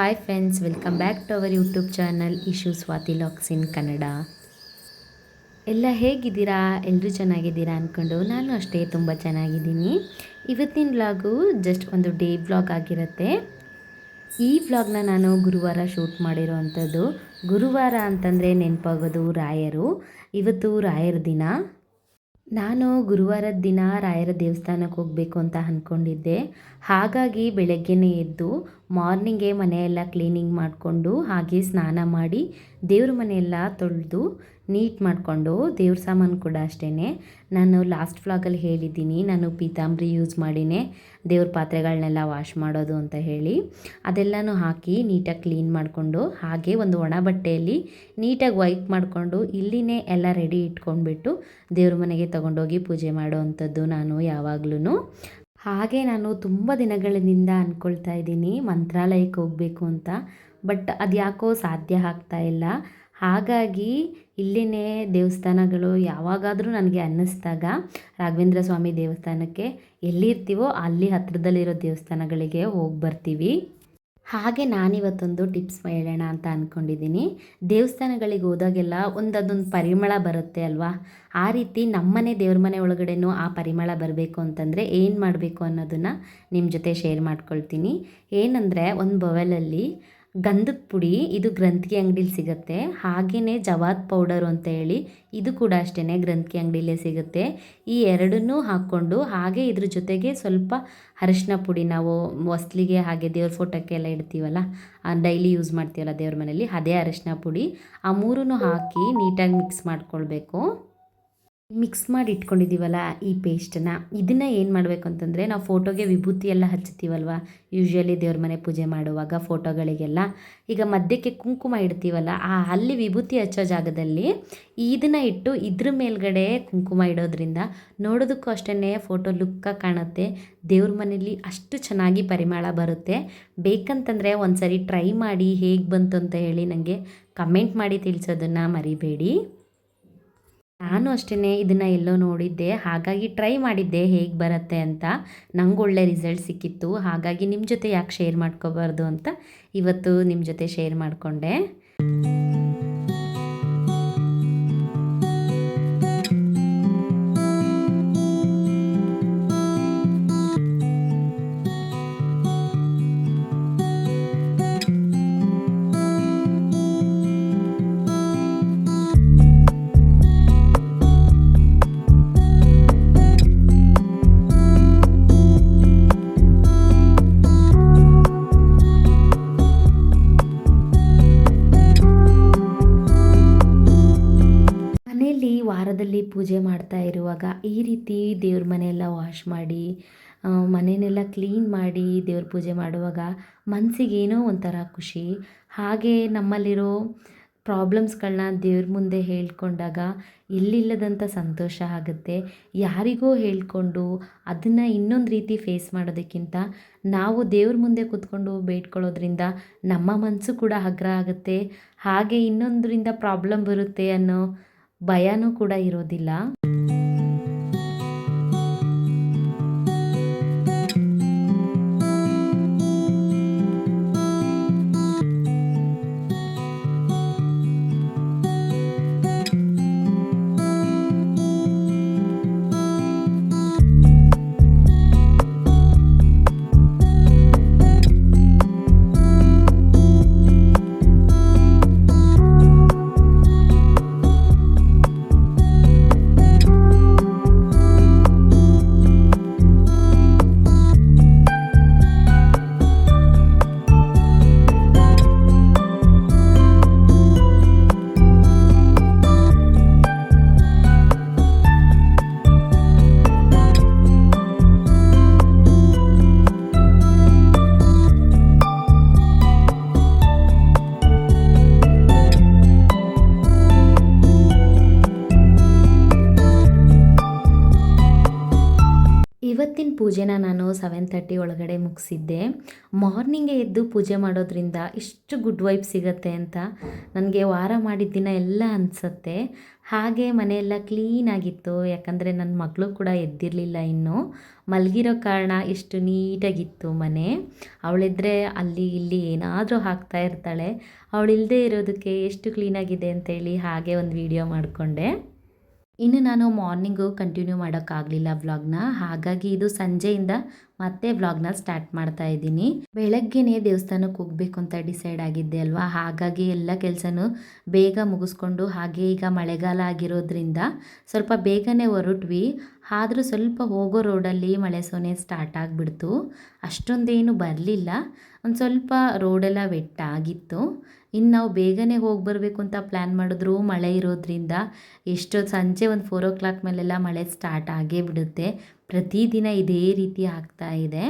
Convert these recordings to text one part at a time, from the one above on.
Hi friends, welcome back to our YouTube channel Ishu Swati looks in Kannada. ಎಲ್ಲ ಹೇಗಿದ್ದೀರಾ? ಎಲ್ಲರೂ ಚೆನ್ನಾಗಿದ್ದೀರಾ ಅಂದ್ಕೊಂಡು ನಾನು ಅಷ್ಟೇ ತುಂಬ ಚೆನ್ನಾಗಿದ್ದೀನಿ. ಇವತ್ತಿನ ವ್ಲಾಗು ಜಸ್ಟ್ ಒಂದು ಡೇ ವ್ಲಾಗ್ ಆಗಿರುತ್ತೆ. ಈ ವ್ಲಾಗ್ನ ನಾನು ಗುರುವಾರ ಶೂಟ್ ಮಾಡಿರೋ ಅಂಥದ್ದು. ಗುರುವಾರ ಅಂತಂದರೆ ನೆನಪಾಗೋದು ರಾಯರು. ಇವತ್ತು ರಾಯರ ದಿನ. ನಾನು ಗುರುವಾರದ ದಿನ ರಾಯರ ದೇವಸ್ಥಾನಕ್ಕೆ ಹೋಗಬೇಕು ಅಂತ ಅಂದ್ಕೊಂಡಿದ್ದೆ. ಹಾಗಾಗಿ ಬೆಳಗ್ಗೆನೇ ಎದ್ದು ಮಾರ್ನಿಂಗೇ ಮನೆಯೆಲ್ಲ ಕ್ಲೀನಿಂಗ್ ಮಾಡಿಕೊಂಡು ಹಾಗೆ ಸ್ನಾನ ಮಾಡಿ ದೇವ್ರ ಮನೆಯೆಲ್ಲ ತೊಳೆದು ನೀಟ್ ಮಾಡಿಕೊಂಡು ದೇವ್ರ ಸಾಮಾನು ಕೂಡ ಅಷ್ಟೇ. ನಾನು ಲಾಸ್ಟ್ ವ್ಲಾಗಲ್ಲಿ ಹೇಳಿದ್ದೀನಿ, ನಾನು ಪೀತಾಂಬರಿ ಯೂಸ್ ಮಾಡಿನೇ ದೇವ್ರ ಪಾತ್ರೆಗಳನ್ನೆಲ್ಲ ವಾಶ್ ಮಾಡೋದು ಅಂತ ಹೇಳಿ. ಅದೆಲ್ಲನೂ ಹಾಕಿ ನೀಟಾಗಿ ಕ್ಲೀನ್ ಮಾಡಿಕೊಂಡು ಹಾಗೆ ಒಂದು ಒಣ ಬಟ್ಟೆಯಲ್ಲಿ ನೀಟಾಗಿ ವೈಪ್ ಮಾಡಿಕೊಂಡು ಇಲ್ಲಿನೇ ಎಲ್ಲ ರೆಡಿ ಇಟ್ಕೊಂಡ್ಬಿಟ್ಟು ದೇವ್ರ ಮನೆಗೆ ತೊಗೊಂಡೋಗಿ ಪೂಜೆ ಮಾಡೋ ಅಂಥದ್ದು ನಾನು ಯಾವಾಗ್ಲೂ. ಹಾಗೆ ನಾನು ತುಂಬ ದಿನಗಳಿಂದ ಅಂದ್ಕೊಳ್ತಾ ಇದ್ದೀನಿ ಮಂತ್ರಾಲಯಕ್ಕೆ ಹೋಗಬೇಕು ಅಂತ. ಬಟ್ ಅದು ಯಾಕೋ ಸಾಧ್ಯ ಆಗ್ತಾ ಇಲ್ಲ. ಹಾಗಾಗಿ ಇಲ್ಲಿನೇ ದೇವಸ್ಥಾನಗಳು ಯಾವಾಗಾದರೂ ನನಗೆ ಅನ್ನಿಸ್ದಾಗ ರಾಘವೇಂದ್ರ ಸ್ವಾಮಿ ದೇವಸ್ಥಾನಕ್ಕೆ ಎಲ್ಲಿರ್ತೀವೋ ಅಲ್ಲಿ ಹತ್ತಿರದಲ್ಲಿರೋ ದೇವಸ್ಥಾನಗಳಿಗೆ ಹೋಗಿ ಬರ್ತೀವಿ. ಹಾಗೆ ನಾನಿವತ್ತೊಂದು ಟಿಪ್ಸ್ ಹೇಳೋಣ ಅಂತ ಅಂದ್ಕೊಂಡಿದ್ದೀನಿ. ದೇವಸ್ಥಾನಗಳಿಗೆ ಹೋದಾಗೆಲ್ಲ ಅದೊಂದು ಪರಿಮಳ ಬರುತ್ತೆ ಅಲ್ವಾ, ಆ ರೀತಿ ನಮ್ಮನೆ ದೇವ್ರ ಮನೆ ಒಳಗಡೆನೂ ಆ ಪರಿಮಳ ಬರಬೇಕು ಅಂತಂದರೆ ಏನು ಮಾಡಬೇಕು ಅನ್ನೋದನ್ನು ನಿಮ್ಮ ಜೊತೆ ಶೇರ್ ಮಾಡ್ಕೊಳ್ತೀನಿ. ಏನಂದರೆ ಒಂದು ಬೌಲಲ್ಲಿ ಗಂಧದ ಪುಡಿ, ಇದು ಗ್ರಂಥಿಗೆ ಅಂಗಡಿಲಿ ಸಿಗುತ್ತೆ. ಹಾಗೆಯೇ ಜವಾದ್ ಪೌಡರು ಅಂತ ಹೇಳಿ ಇದು ಕೂಡ ಅಷ್ಟೇ ಗ್ರಂಥಿಗೆ ಅಂಗಡಿಲೇ ಸಿಗುತ್ತೆ. ಈ ಎರಡನ್ನೂ ಹಾಕ್ಕೊಂಡು ಹಾಗೆ ಇದ್ರ ಜೊತೆಗೆ ಸ್ವಲ್ಪ ಅರಿಶಿನ ಪುಡಿ, ನಾವು ಹೊಸ್ಲಿಗೆ ಹಾಗೆ ದೇವ್ರ ಫೋಟೋಕ್ಕೆ ಎಲ್ಲ ಇಡ್ತೀವಲ್ಲ, ಡೈಲಿ ಯೂಸ್ ಮಾಡ್ತೀವಲ್ಲ ದೇವ್ರ ಮನೇಲಿ, ಅದೇ ಅರಿಶಿನ ಪುಡಿ, ಆ ಮೂರನ್ನು ಹಾಕಿ ನೀಟಾಗಿ ಮಿಕ್ಸ್ ಮಾಡ್ಕೊಳ್ಬೇಕು. ಮಿಕ್ಸ್ ಮಾಡಿ ಇಟ್ಕೊಂಡಿದ್ದೀವಲ್ಲ ಈ ಪೇಸ್ಟನ್ನು, ಇದನ್ನು ಏನು ಮಾಡಬೇಕು ಅಂತಂದರೆ ನಾವು ಫೋಟೋಗೆ ವಿಭೂತಿ ಎಲ್ಲ ಹಚ್ತೀವಲ್ವ, ಯೂಶ್ವಲಿ ದೇವ್ರ ಮನೆ ಪೂಜೆ ಮಾಡುವಾಗ ಫೋಟೋಗಳಿಗೆಲ್ಲ ಈಗ ಮಧ್ಯಕ್ಕೆ ಕುಂಕುಮ ಇಡ್ತೀವಲ್ಲ, ಅಲ್ಲಿ ವಿಭೂತಿ ಹಚ್ಚೋ ಜಾಗದಲ್ಲಿ ಇದನ್ನು ಇಟ್ಟು ಇದ್ರ ಮೇಲ್ಗಡೆ ಕುಂಕುಮ ಇಡೋದ್ರಿಂದ ನೋಡೋದಕ್ಕೂ ಅಷ್ಟೇ ಫೋಟೋ ಲುಕ್ಕಾಗಿ ಕಾಣುತ್ತೆ. ದೇವ್ರ ಮನೇಲಿ ಅಷ್ಟು ಚೆನ್ನಾಗಿ ಪರಿಮಳ ಬರುತ್ತೆ. ಬೇಕಂತಂದರೆ ಒಂದು ಸರಿ ಟ್ರೈ ಮಾಡಿ ಹೇಗೆ ಬಂತು ಅಂತ ಹೇಳಿ ನನಗೆ ಕಮೆಂಟ್ ಮಾಡಿ ತಿಳಿಸೋದನ್ನು ಮರಿಬೇಡಿ. ನಾನು ಅಷ್ಟೇ ಇದನ್ನು ಎಲ್ಲೋ ನೋಡಿದ್ದೆ, ಹಾಗಾಗಿ ಟ್ರೈ ಮಾಡಿದ್ದೆ ಹೇಗೆ ಬರುತ್ತೆ ಅಂತ. ನಂಗೆ ಒಳ್ಳೆ ರಿಸಲ್ಟ್ ಸಿಕ್ಕಿತ್ತು. ಹಾಗಾಗಿ ನಿಮ್ಮ ಜೊತೆ ಯಾಕೆ ಶೇರ್ ಮಾಡ್ಕೋಬಾರ್ದು ಅಂತ ಇವತ್ತು ನಿಮ್ಮ ಜೊತೆ ಶೇರ್ ಮಾಡಿಕೊಂಡೆ. ವಾರದಲ್ಲಿ ಪೂಜೆ ಮಾಡ್ತಾ ಇರುವಾಗ ಈ ರೀತಿ ದೇವ್ರ ಮನೆಯೆಲ್ಲ ವಾಶ್ ಮಾಡಿ ಮನೆಯೆಲ್ಲ ಕ್ಲೀನ್ ಮಾಡಿ ದೇವ್ರ ಪೂಜೆ ಮಾಡುವಾಗ ಮನಸ್ಸಿಗೇನೋ ಒಂಥರ ಖುಷಿ. ಹಾಗೆ ನಮ್ಮಲ್ಲಿರೋ ಪ್ರಾಬ್ಲಮ್ಸ್ಗಳನ್ನ ದೇವ್ರ ಮುಂದೆ ಹೇಳ್ಕೊಂಡಾಗ ಎಲ್ಲಿಲ್ಲದಂಥ ಸಂತೋಷ ಆಗುತ್ತೆ. ಯಾರಿಗೋ ಹೇಳ್ಕೊಂಡು ಅದನ್ನು ಇನ್ನೊಂದು ರೀತಿ ಫೇಸ್ ಮಾಡೋದಕ್ಕಿಂತ ನಾವು ದೇವ್ರ ಮುಂದೆ ಕೂತ್ಕೊಂಡು ಬೇಡ್ಕೊಳ್ಳೋದ್ರಿಂದ ನಮ್ಮ ಮನಸ್ಸು ಕೂಡ ಹಗುರ ಆಗುತ್ತೆ. ಹಾಗೆ ಇನ್ನೊಂದರಿಂದ ಪ್ರಾಬ್ಲಮ್ ಬರುತ್ತೆ ಅನ್ನೋ ಭಯನೂ ಕೂಡ ಇರೋದಿಲ್ಲ. ಇವತ್ತಿನ ಪೂಜೆನ ನಾನು 7:30 ಒಳಗಡೆ ಮುಗಿಸಿದ್ದೆ. ಮಾರ್ನಿಂಗೇ ಎದ್ದು ಪೂಜೆ ಮಾಡೋದ್ರಿಂದ ಇಷ್ಟು ಗುಡ್ ವೈಬ್ ಸಿಗುತ್ತೆ ಅಂತ ನನಗೆ ವಾರ ಮಾಡಿದ ದಿನ ಎಲ್ಲ ಅನಿಸುತ್ತೆ. ಹಾಗೆ ಮನೆಯೆಲ್ಲ ಕ್ಲೀನಾಗಿತ್ತು. ಯಾಕಂದರೆ ನನ್ನ ಮಗಳು ಕೂಡ ಎದ್ದಿರಲಿಲ್ಲ ಇನ್ನೂ. ಮಲಗಿರೋ ಕಾರಣ ಎಷ್ಟು ನೀಟಾಗಿತ್ತು ಮನೆ. ಅವಳಿದ್ದರೆ ಅಲ್ಲಿ ಇಲ್ಲಿ ಏನಾದರೂ ಹಾಕ್ತಾ ಇರ್ತಾಳೆ. ಅವಳಿಲ್ಲದೆ ಇರೋದಕ್ಕೆ ಎಷ್ಟು ಕ್ಲೀನಾಗಿದೆ ಅಂತೇಳಿ ಹಾಗೆ ಒಂದು ವಿಡಿಯೋ ಮಾಡಿಕೊಂಡೆ. ಇನ್ನು ನಾನು ಮಾರ್ನಿಂಗು ಕಂಟಿನ್ಯೂ ಮಾಡೋಕ್ಕಾಗಲಿಲ್ಲ ವ್ಲಾಗ್ನ. ಹಾಗಾಗಿ ಇದು ಸಂಜೆಯಿಂದ ಮತ್ತೆ ವ್ಲಾಗ್ನ ಸ್ಟಾರ್ಟ್ ಮಾಡ್ತಾ ಇದ್ದೀನಿ. ಬೆಳಗ್ಗೆನೇ ದೇವಸ್ಥಾನಕ್ಕೆ ಹೋಗಬೇಕು ಅಂತ ಡಿಸೈಡ್ ಆಗಿದ್ದೆ ಅಲ್ವಾ, ಹಾಗಾಗಿ ಎಲ್ಲ ಕೆಲಸನೂ ಬೇಗ ಮುಗಿಸ್ಕೊಂಡು, ಹಾಗೆ ಈಗ ಮಳೆಗಾಲ ಆಗಿರೋದ್ರಿಂದ ಸ್ವಲ್ಪ ಬೇಗನೆ ಹೊರಟ್ವಿ. ಆದರೂ ಸ್ವಲ್ಪ ಹೋಗೋ ರೋಡಲ್ಲಿ ಮಳೆ ಸೊನೆ ಸ್ಟಾರ್ಟ್ ಆಗಿಬಿಡ್ತು. ಅಷ್ಟೊಂದೇನು ಬರಲಿಲ್ಲ, ಒಂದು ಸ್ವಲ್ಪ ರೋಡೆಲ್ಲ ವೆಟ್ ಆಗಿತ್ತು. ಇನ್ನು ನಾವು ಬೇಗನೆ ಹೋಗಿ ಬರಬೇಕು ಅಂತ ಪ್ಲ್ಯಾನ್ ಮಾಡಿದ್ರು, ಮಳೆ ಇರೋದ್ರಿಂದ ಎಷ್ಟೊತ್ತು ಸಂಜೆ ಒಂದು 4 ಮೇಲೆಲ್ಲ ಮಳೆ ಸ್ಟಾರ್ಟ್ ಆಗೇ ಬಿಡುತ್ತೆ. ಪ್ರತಿದಿನ ಇದೇ ರೀತಿ ಆಗ್ತಾ ಇದೆ.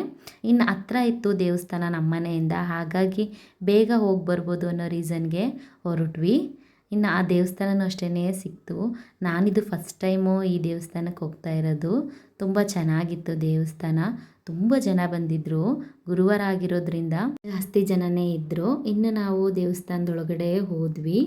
ಇನ್ನು ಹತ್ರ ಇತ್ತು ದೇವಸ್ಥಾನ ನಮ್ಮ ಮನೆಯಿಂದ, ಹಾಗಾಗಿ ಬೇಗ ಹೋಗಿ ಬರ್ಬೋದು ಅನ್ನೋ ರೀಸನ್ಗೆ ಹೊರಟ್ವಿ. ಇನ್ನು ಆ ದೇವಸ್ಥಾನನೂ ಅಷ್ಟೇ ಸಿಕ್ತು. ನಾನಿದು ಫಸ್ಟ್ ಟೈಮು ಈ ದೇವಸ್ಥಾನಕ್ಕೆ ಹೋಗ್ತಾ ಇರೋದು. ತುಂಬ ಚೆನ್ನಾಗಿತ್ತು ದೇವಸ್ಥಾನ. ತುಂಬ ಜನ ಬಂದಿದ್ದರು. ಗುರುವಾರ ಆಗಿರೋದ್ರಿಂದ ಜಾಸ್ತಿ ಜನನೇ ಇದ್ದರು. ಇನ್ನು ನಾವು ದೇವಸ್ಥಾನದೊಳಗಡೆ ಹೋದ್ವಿ.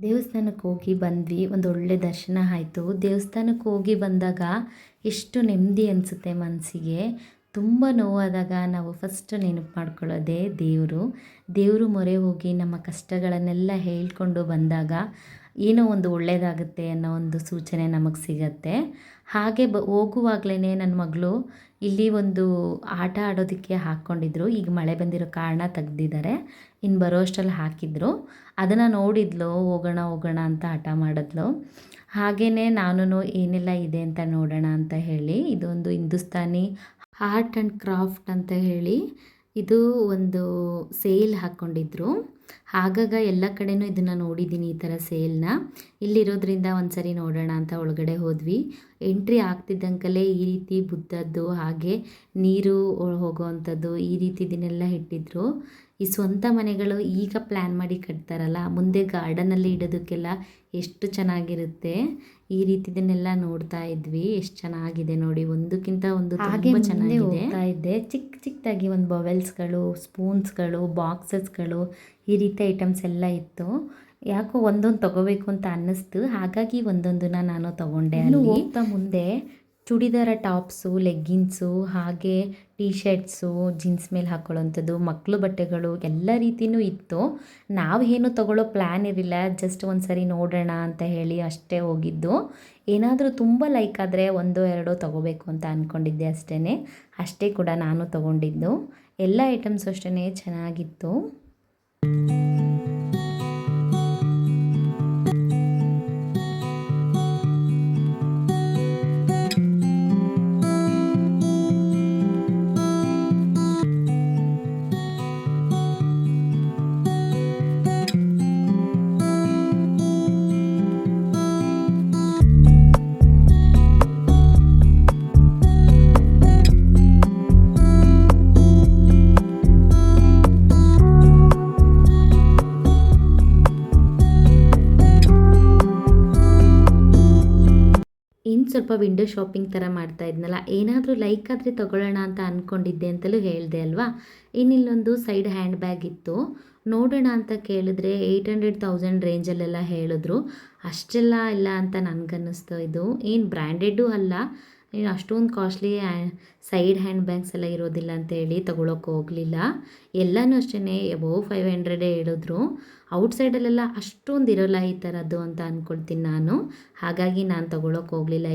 ದೇವಸ್ಥಾನಕ್ಕೆ ಹೋಗಿ ಬಂದ್ವಿ. ಒಂದು ಒಳ್ಳೆ ದರ್ಶನ ಆಯಿತು. ದೇವಸ್ಥಾನಕ್ಕೆ ಹೋಗಿ ಬಂದಾಗ ಎಷ್ಟು ನೆಮ್ಮದಿ ಅನಿಸುತ್ತೆ ಮನಸ್ಸಿಗೆ. ತುಂಬ ನೋವಾದಾಗ ನಾವು ಫಸ್ಟ್ ನೆನಪು ಮಾಡ್ಕೊಳ್ಳೋದೇ ದೇವರು ಮೊರೆ ಹೋಗಿ ನಮ್ಮ ಕಷ್ಟಗಳನ್ನೆಲ್ಲ ಹೇಳ್ಕೊಂಡು ಬಂದಾಗ ಏನೋ ಒಂದು ಒಳ್ಳೆಯದಾಗುತ್ತೆ ಅನ್ನೋ ಒಂದು ಸೂಚನೆ ನಮಗೆ ಸಿಗತ್ತೆ. ಹಾಗೆ ಹೋಗುವಾಗಲೇ ನನ್ನ ಮಗಳು ಇಲ್ಲಿ ಒಂದು ಆಟ ಆಡೋದಕ್ಕೆ ಹಾಕ್ಕೊಂಡಿದ್ರು. ಈಗ ಮಳೆ ಬಂದಿರೋ ಕಾರಣ ತೆಗ್ದಿದ್ದಾರೆ. ಇನ್ನು ಬರೋ ಅಷ್ಟರಲ್ಲಿ ಹಾಕಿದ್ರು. ಅದನ್ನು ನೋಡಿದ್ಲು, ಹೋಗೋಣ ಹೋಗೋಣ ಅಂತ ಹಠ ಮಾಡಿದ್ಲು. ಹಾಗೆಯೇ ನಾನು ಏನೆಲ್ಲ ಇದೆ ಅಂತ ನೋಡೋಣ ಅಂತ ಹೇಳಿ ಇದೊಂದು ಹಿಂದೂಸ್ತಾನಿ ಆರ್ಟ್ ಆ್ಯಂಡ್ ಕ್ರಾಫ್ಟ್ ಅಂತ ಹೇಳಿ ಇದು ಒಂದು ಸೇಲ್ ಹಾಕ್ಕೊಂಡಿದ್ರು. ಆಗಾಗ ಎಲ್ಲ ಕಡೆನೂ ಇದನ್ನು ನೋಡಿದ್ದೀನಿ, ಈ ಥರ ಸೇಲ್ನ. ಇಲ್ಲಿರೋದ್ರಿಂದ ಒಂದು ಸರಿ ನೋಡೋಣ ಅಂತ ಒಳಗಡೆ ಹೋದ್ವಿ. ಎಂಟ್ರಿ ಆಗ್ತಿದ್ದಂಕಲೇ ಈ ರೀತಿ ಬುದ್ಧದ್ದು ಹಾಗೆ ನೀರು ಹೋಗೋವಂಥದ್ದು ಈ ರೀತಿದನ್ನೆಲ್ಲ ಇಟ್ಟಿದ್ರು. ಈ ಸ್ವಂತ ಮನೆಗಳು ಈಗ ಪ್ಲ್ಯಾನ್ ಮಾಡಿ ಕಟ್ತಾರಲ್ಲ, ಮುಂದೆ ಗಾರ್ಡನಲ್ಲಿ ಇಡೋದಕ್ಕೆಲ್ಲ ಎಷ್ಟು ಚೆನ್ನಾಗಿರುತ್ತೆ. ಈ ರೀತಿದನ್ನೆಲ್ಲ ನೋಡ್ತಾ ಇದ್ವಿ. ಎಷ್ಟು ಚೆನ್ನಾಗಿದೆ ನೋಡಿ, ಒಂದಕ್ಕಿಂತ ಒಂದು ತುಂಬ ಚೆನ್ನಾಗಿದೆ. ಹೋಗ್ತಾ ಇದ್ದೆ, ಚಿಕ್ಕದಾಗಿ ಒಂದು ಬವೆಲ್ಸ್ಗಳು, ಸ್ಪೂನ್ಸ್ಗಳು, ಬಾಕ್ಸಸ್ಗಳು ಈ ರೀತಿ ಐಟಮ್ಸ್ ಎಲ್ಲ ಇತ್ತು. ಯಾಕೋ ಒಂದೊಂದು ತೊಗೋಬೇಕು ಅಂತ ಅನ್ನಿಸ್ತು, ಹಾಗಾಗಿ ಒಂದೊಂದನ್ನ ನಾನು ತೊಗೊಂಡೆ. ಅಲ್ಲಿ ಹೋಗ್ತಾ ಮುಂದೆ ಚೂಡಿದಾರ ಟಾಪ್ಸು, ಲೆಗ್ಗಿನ್ಸು, ಹಾಗೆ ಟೀ ಶರ್ಟ್ಸು, ಜೀನ್ಸ್ ಮೇಲೆ ಹಾಕ್ಕೊಳ್ಳೋವಂಥದ್ದು, ಮಕ್ಕಳು ಬಟ್ಟೆಗಳು ಎಲ್ಲ ರೀತಿಯೂ ಇತ್ತು. ನಾವು ಏನು ತೊಗೊಳ್ಳೋ ಪ್ಲ್ಯಾನ್ ಇರಲಿಲ್ಲ, ಜಸ್ಟ್ ಒಂದು ಸರಿ ನೋಡೋಣ ಅಂತ ಹೇಳಿ ಅಷ್ಟೇ ಹೋಗಿದ್ದು. ಏನಾದರೂ ತುಂಬ ಲೈಕ್ ಆದರೆ ಒಂದೋ ಎರಡೋ ತೊಗೋಬೇಕು ಅಂತ ಅಂದ್ಕೊಂಡಿದ್ದೆ ಅಷ್ಟೇ. ಅಷ್ಟೇ ಕೂಡ ನಾನು ತೊಗೊಂಡಿದ್ದು. ಎಲ್ಲ ಐಟಮ್ಸು ಅಷ್ಟೇ ಚೆನ್ನಾಗಿತ್ತು. ಇನ್ನು ಸ್ವಲ್ಪ ವಿಂಡೋ ಶಾಪಿಂಗ್ ಥರ ಮಾಡ್ತಾ ಇದ್ನಲ್ಲ, ಏನಾದರೂ ಲೈಕ್ ಆದರೆ ತೊಗೊಳ್ಳೋಣ ಅಂತ ಅಂದ್ಕೊಂಡಿದ್ದೆ ಅಂತಲೂ ಹೇಳಿದೆ ಅಲ್ವಾ. ಇನ್ನಿಲ್ಲೊಂದು ಸೈಡ್ ಹ್ಯಾಂಡ್ ಬ್ಯಾಗ್ ಇತ್ತು, ನೋಡೋಣ ಅಂತ ಕೇಳಿದ್ರೆ 800,000 ರೇಂಜಲ್ಲೆಲ್ಲ ಹೇಳಿದ್ರು. ಅಷ್ಟೆಲ್ಲ ಇಲ್ಲ ಅಂತ ನನಗನ್ನಿಸ್ತು. ಇದು ಏನು ಬ್ರ್ಯಾಂಡೆಡ್ಡು ಅಲ್ಲ, ಏನು ಅಷ್ಟೊಂದು ಕಾಸ್ಟ್ಲಿ ಸೈಡ್ ಹ್ಯಾಂಡ್ ಬ್ಯಾಗ್ಸ್ ಎಲ್ಲ ಇರೋದಿಲ್ಲ ಅಂತೇಳಿ ತೊಗೊಳಕ್ಕೆ ಹೋಗಲಿಲ್ಲ. ಎಲ್ಲನೂ ಅಷ್ಟೇ ಅಬೌವ್ 500 ಹೇಳಿದ್ರು. ಔಟ್ಸೈಡಲ್ಲೆಲ್ಲ ಅಷ್ಟೊಂದು ಇರೋಲ್ಲ ಈ ಥರದ್ದು ಅಂತ ಅಂದ್ಕೊಳ್ತೀನಿ ನಾನು. ಹಾಗಾಗಿ ನಾನು ತೊಗೊಳಕ್ಕೆ ಹೋಗಲಿಲ್ಲ.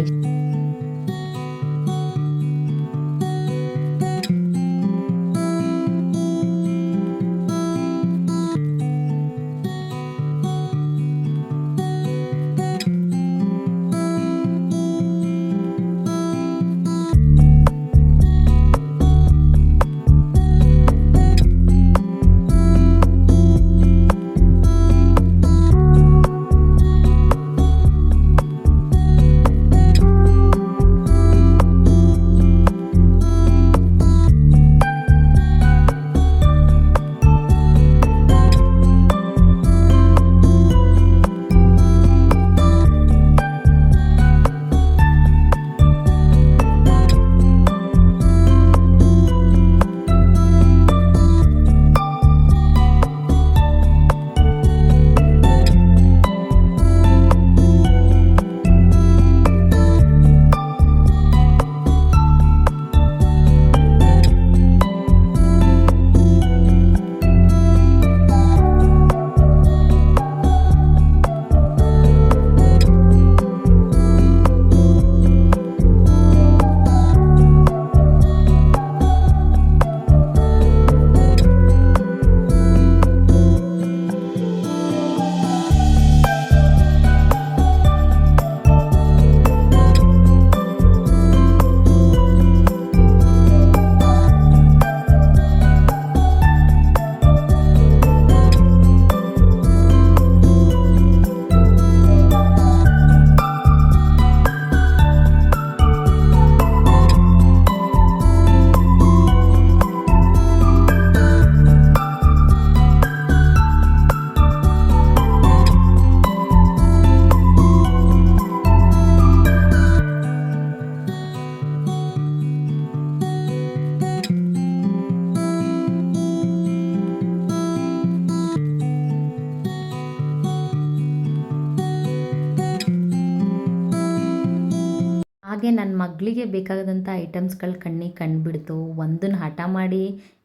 ಹಾಗೆ ನನ್ನ ಮಗಳಿಗೆ ಬೇಕಾದಂಥ ಐಟಮ್ಸ್ಗಳು ಕಣ್ಣಿಗೆ ಕಂಡುಬಿಡ್ತು. ಒಂದನ್ನು ಹಠ ಮಾಡಿ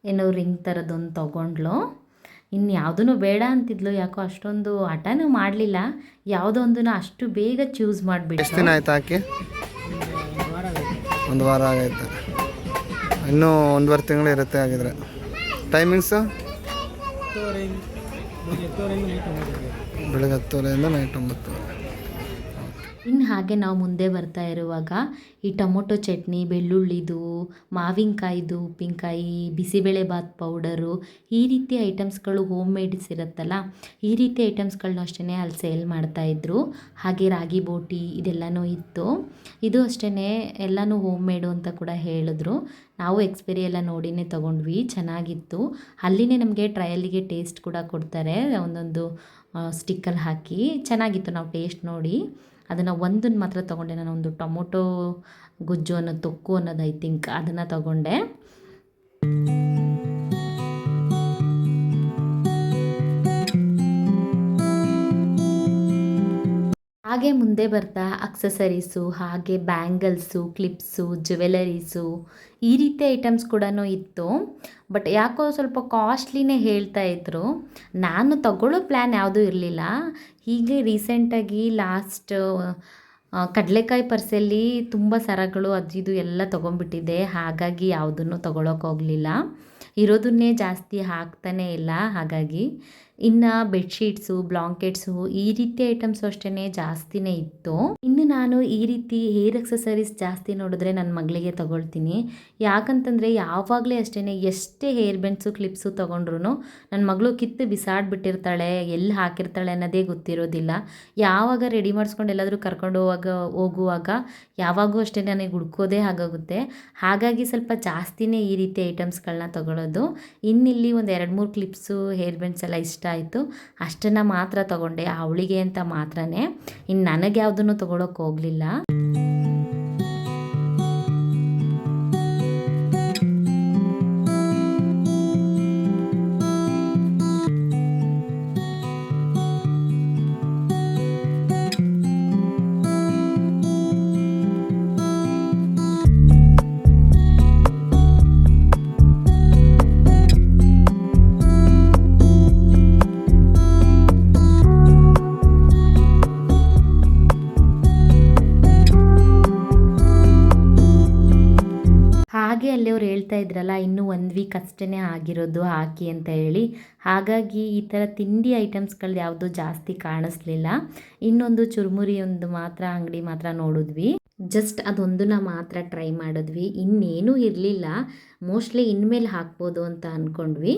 ಏನೋ ರಿಂಗ್ ಥರದ್ದೊಂದು ತೊಗೊಂಡ್ಳು. ಇನ್ನು ಯಾವುದೂ ಬೇಡ ಅಂತಿದ್ಲು. ಯಾಕೋ ಅಷ್ಟೊಂದು ಹಠನೂ ಮಾಡಲಿಲ್ಲ, ಯಾವುದೋ ಒಂದನ್ನು ಅಷ್ಟು ಬೇಗ ಚೂಸ್ ಮಾಡಿಬಿಟ್ಟು. ಎಷ್ಟು ದಿನ ಆಯ್ತು ಹಾಕಿ? ಒಂದು ವಾರ ಆಗೈತೆ. ಇನ್ನೂ 1.5 ತಿಂಗಳು ಇರುತ್ತೆ ಆಗಿದ್ರೆ. ಟೈಮಿಂಗ್ಸು ಬೆಳಗ್ಗೆ 10:00 ನೈಟ್ 9. ಇನ್ನು ಹಾಗೆ ನಾವು ಮುಂದೆ ಬರ್ತಾ ಇರುವಾಗ ಈ ಟೊಮೊಟೊ ಚಟ್ನಿ, ಬೆಳ್ಳುಳ್ಳಿದು, ಮಾವಿನಕಾಯಿದು, ಉಪ್ಪಿನಕಾಯಿ, ಬಿಸಿಬೇಳೆಬಾತ್ ಪೌಡರು, ಈ ರೀತಿ ಐಟಮ್ಸ್ಗಳು ಹೋಮ್ ಮೇಡ್ಸ್ ಇರುತ್ತಲ್ಲ, ಈ ರೀತಿ ಐಟಮ್ಸ್ಗಳನ್ನೂ ಅಷ್ಟೇ ಅಲ್ಲಿ ಸೇಲ್ ಮಾಡ್ತಾಯಿದ್ರು. ಹಾಗೆ ರಾಗಿ ಬೋಟಿ ಇದೆಲ್ಲನೂ ಇತ್ತು. ಇದು ಅಷ್ಟೇ ಎಲ್ಲನೂ ಹೋಮ್ ಮೇಡು ಅಂತ ಕೂಡ ಹೇಳಿದ್ರು. ನಾವು ಎಕ್ಸ್ಪೈರಿ ಎಲ್ಲ ನೋಡಿನೇ ತೊಗೊಂಡ್ವಿ, ಚೆನ್ನಾಗಿತ್ತು. ಅಲ್ಲಿನೇ ನಮಗೆ ಟ್ರಯಲಿಗೆ ಟೇಸ್ಟ್ ಕೂಡ ಕೊಡ್ತಾರೆ, ಒಂದೊಂದು ಸ್ಟಿಕ್ಕಲ್ಲಿ ಹಾಕಿ. ಚೆನ್ನಾಗಿತ್ತು. ನಾವು ಟೇಸ್ಟ್ ನೋಡಿ ಅದನ್ನು ಒಂದನ್ನು ಮಾತ್ರ ತೊಗೊಂಡೆ ನಾನು. ಒಂದು ಟೊಮೊಟೊ ಗೊಜ್ಜು ಅನ್ನೋದು, ತೊಕ್ಕು ಅನ್ನೋದು ಐ ಥಿಂಕ್ ಅದನ್ನು ತೊಗೊಂಡೆ. ಹಾಗೆ ಮುಂದೆ ಬರ್ತಾ ಅಕ್ಸಸರೀಸು, ಹಾಗೆ ಬ್ಯಾಂಗಲ್ಸು, ಕ್ಲಿಪ್ಸು, ಜ್ಯುವೆಲರೀಸು ಈ ರೀತಿ ಐಟಮ್ಸ್ ಕೂಡ ಇತ್ತು. ಬಟ್ ಯಾಕೋ ಸ್ವಲ್ಪ ಕಾಸ್ಟ್ಲಿನೇ ಹೇಳ್ತಾ ಇದ್ರು. ನಾನು ತಗೊಳ್ಳೋ ಪ್ಲ್ಯಾನ್ ಯಾವುದೂ ಇರಲಿಲ್ಲ. ಹೀಗೆ ರೀಸೆಂಟಾಗಿ ಲಾಸ್ಟ್ ಕಡಲೆಕಾಯಿ ಪರ್ಸಲ್ಲಿ ತುಂಬ ಸರಗಳು ಅದು ಇದು ಎಲ್ಲ ತೊಗೊಂಡ್ಬಿಟ್ಟಿದ್ದೆ. ಹಾಗಾಗಿ ಯಾವುದನ್ನು ತೊಗೊಳಕ್ಕೆ ಹೋಗಲಿಲ್ಲ. ಇರೋದನ್ನೇ ಜಾಸ್ತಿ ಹಾಕ್ತಾನೇ ಇಲ್ಲ. ಹಾಗಾಗಿ ಇನ್ನು ಬೆಡ್ಶೀಟ್ಸು, ಬ್ಲಾಂಕೆಟ್ಸು ಈ ರೀತಿ ಐಟಮ್ಸು ಅಷ್ಟೇ ಜಾಸ್ತಿನೇ ಇತ್ತು. ಇನ್ನು ನಾನು ಈ ರೀತಿ ಹೇರ್ ಎಕ್ಸಸರೀಸ್ ಜಾಸ್ತಿ ನೋಡಿದ್ರೆ ನನ್ನ ಮಗಳಿಗೆ ತೊಗೊಳ್ತೀನಿ. ಯಾಕಂತಂದರೆ ಯಾವಾಗಲೇ ಅಷ್ಟೇ ಎಷ್ಟೇ ಹೇರ್ ಬೆಂಡ್ಸು, ಕ್ಲಿಪ್ಸು ತೊಗೊಂಡ್ರು ನನ್ನ ಮಗಳು ಕಿತ್ತು ಬಿಸಾಡಿಬಿಟ್ಟಿರ್ತಾಳೆ. ಎಲ್ಲಿ ಹಾಕಿರ್ತಾಳೆ ಅನ್ನೋದೇ ಗೊತ್ತಿರೋದಿಲ್ಲ. ಯಾವಾಗ ರೆಡಿ ಮಾಡಿಸ್ಕೊಂಡು ಎಲ್ಲಾದರೂ ಕರ್ಕೊಂಡು ಹೋಗುವಾಗ ಯಾವಾಗೂ ಅಷ್ಟೇ ನನಗೆ ಹುಡ್ಕೋದೇ ಆಗೋಗುತ್ತೆ. ಹಾಗಾಗಿ ಸ್ವಲ್ಪ ಜಾಸ್ತಿನೇ ಈ ರೀತಿ ಐಟಮ್ಸ್ಗಳನ್ನ ತೊಗೊಳ್ಳೋದು. ಇನ್ನಿಲ್ಲಿ ಒಂದು 2-3 ಕ್ಲಿಪ್ಸು, ಹೇರ್ ಬೆಂಡ್ಸ್ ಎಲ್ಲ ಇಷ್ಟ ಆಯಿತು. ಅಷ್ಟನ್ನು ಮಾತ್ರ ತೊಗೊಂಡೆ, ಅವಳಿಗೆ ಅಂತ ಮಾತ್ರನೇ. ಇನ್ನು ನನಗೆ ಯಾವುದನ್ನು ತೊಗೊಳಕ್ಕೆ ಹೋಗಲಿಲ್ಲ. ಹಾಗೆ ಅಲ್ಲಿ ಅವ್ರು ಹೇಳ್ತಾ ಇದ್ರಲ್ಲ, ಇನ್ನೂ 1 ವೀಕ್ ಅಷ್ಟೇ ಆಗಿರೋದು ಹಾಕಿ ಅಂತ ಹೇಳಿ. ಹಾಗಾಗಿ ಈ ಥರ ತಿಂಡಿ ಐಟಮ್ಸ್ಗಳು ಯಾವುದು ಜಾಸ್ತಿ ಕಾಣಿಸ್ಲಿಲ್ಲ. ಇನ್ನೊಂದು ಚುರುಮುರಿ ಒಂದು ಮಾತ್ರ ಅಂಗಡಿ ಮಾತ್ರ ನೋಡಿದ್ವಿ. ಜಸ್ಟ್ ಅದೊಂದನ್ನ ಮಾತ್ರ ಟ್ರೈ ಮಾಡಿದ್ವಿ. ಇನ್ನೇನೂ ಇರಲಿಲ್ಲ. ಮೋಸ್ಟ್ಲಿ ಇನ್ಮೇಲೆ ಹಾಕ್ಬೋದು ಅಂತ ಅಂದ್ಕೊಂಡ್ವಿ.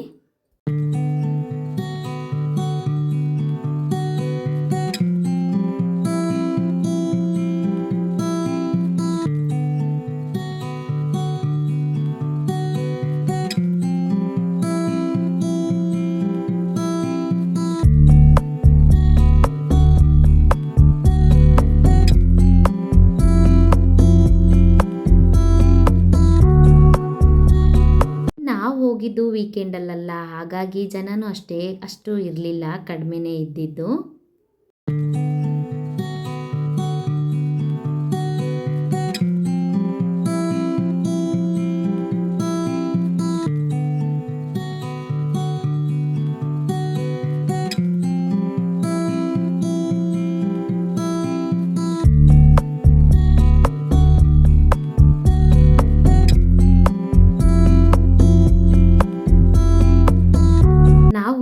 ಹೋಗಿದ್ದು ವೀಕೆಂಡಲ್ಲ, ಹಾಗಾಗಿ ಜನನೂ ಅಷ್ಟು ಇರಲಿಲ್ಲ, ಕಡಿಮೆನೇ ಇದ್ದಿದ್ದು.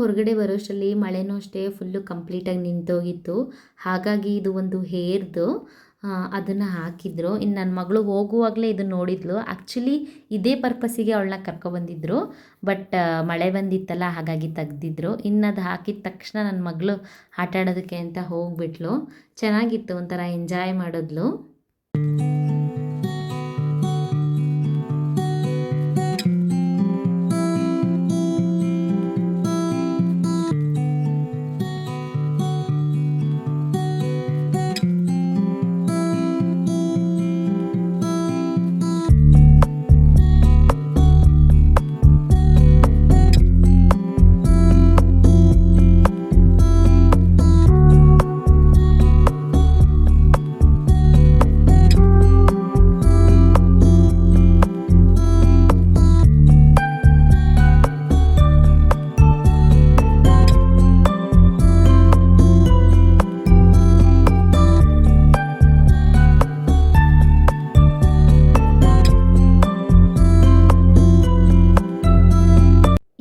ಹೊರಗಡೆ ಬರೋಷ್ಟರಲ್ಲಿ ಮಳೆನೂ ಅಷ್ಟೇ ಫುಲ್ಲು ಕಂಪ್ಲೀಟಾಗಿ ನಿಂತೋಗಿತ್ತು. ಹಾಗಾಗಿ ಇದು ಒಂದು ಹೇರ್ದು ಅದನ್ನು ಹಾಕಿದ್ರು. ಇನ್ನು ನನ್ನ ಮಗಳು ಹೋಗುವಾಗಲೇ ಇದನ್ನು ನೋಡಿದ್ಲು. ಆ್ಯಕ್ಚುಲಿ ಇದೇ ಪರ್ಪಸ್ಸಿಗೆ ಅವಳನ್ನ ಕರ್ಕೊಬಂದಿದ್ರು. ಬಟ್ ಮಳೆ ಬಂದಿತ್ತಲ್ಲ, ಹಾಗಾಗಿ ತೆಗ್ದಿದ್ರು. ಇನ್ನು ಅದು ಹಾಕಿದ ತಕ್ಷಣ ನನ್ನ ಮಗಳು ಆಟ ಆಡೋದಕ್ಕೆ ಅಂತ ಹೋಗ್ಬಿಟ್ಲು. ಚೆನ್ನಾಗಿತ್ತು, ಒಂಥರ ಎಂಜಾಯ್ ಮಾಡಿದ್ಲು.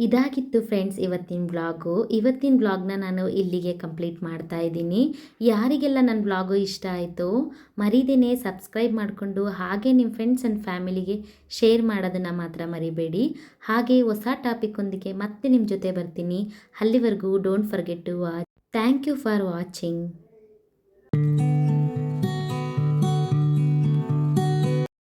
ಇದಾಗಿತ್ತು ಫ್ರೆಂಡ್ಸ್ ಇವತ್ತಿನ ಬ್ಲಾಗು. ಇವತ್ತಿನ ಬ್ಲಾಗ್ನ ನಾನು ಇಲ್ಲಿಗೆ ಕಂಪ್ಲೀಟ್ ಮಾಡ್ತಾ ಇದ್ದೀನಿ. ಯಾರಿಗೆಲ್ಲ ನನ್ನ ಬ್ಲಾಗು ಇಷ್ಟ ಆಯಿತು ಮರಿದೇನೆ ಸಬ್ಸ್ಕ್ರೈಬ್ ಮಾಡಿಕೊಂಡು ಹಾಗೆ ನಿಮ್ಮ ಫ್ರೆಂಡ್ಸ್ ಆ್ಯಂಡ್ ಫ್ಯಾಮಿಲಿಗೆ ಶೇರ್ ಮಾಡೋದನ್ನು ಮಾತ್ರ ಮರಿಬೇಡಿ. ಹಾಗೆ ಹೊಸ ಟಾಪಿಕ್ಕೊಂದಿಗೆ ಮತ್ತೆ ನಿಮ್ಮ ಜೊತೆ ಬರ್ತೀನಿ. ಅಲ್ಲಿವರೆಗೂ don't forget to watch. Thank you for watching.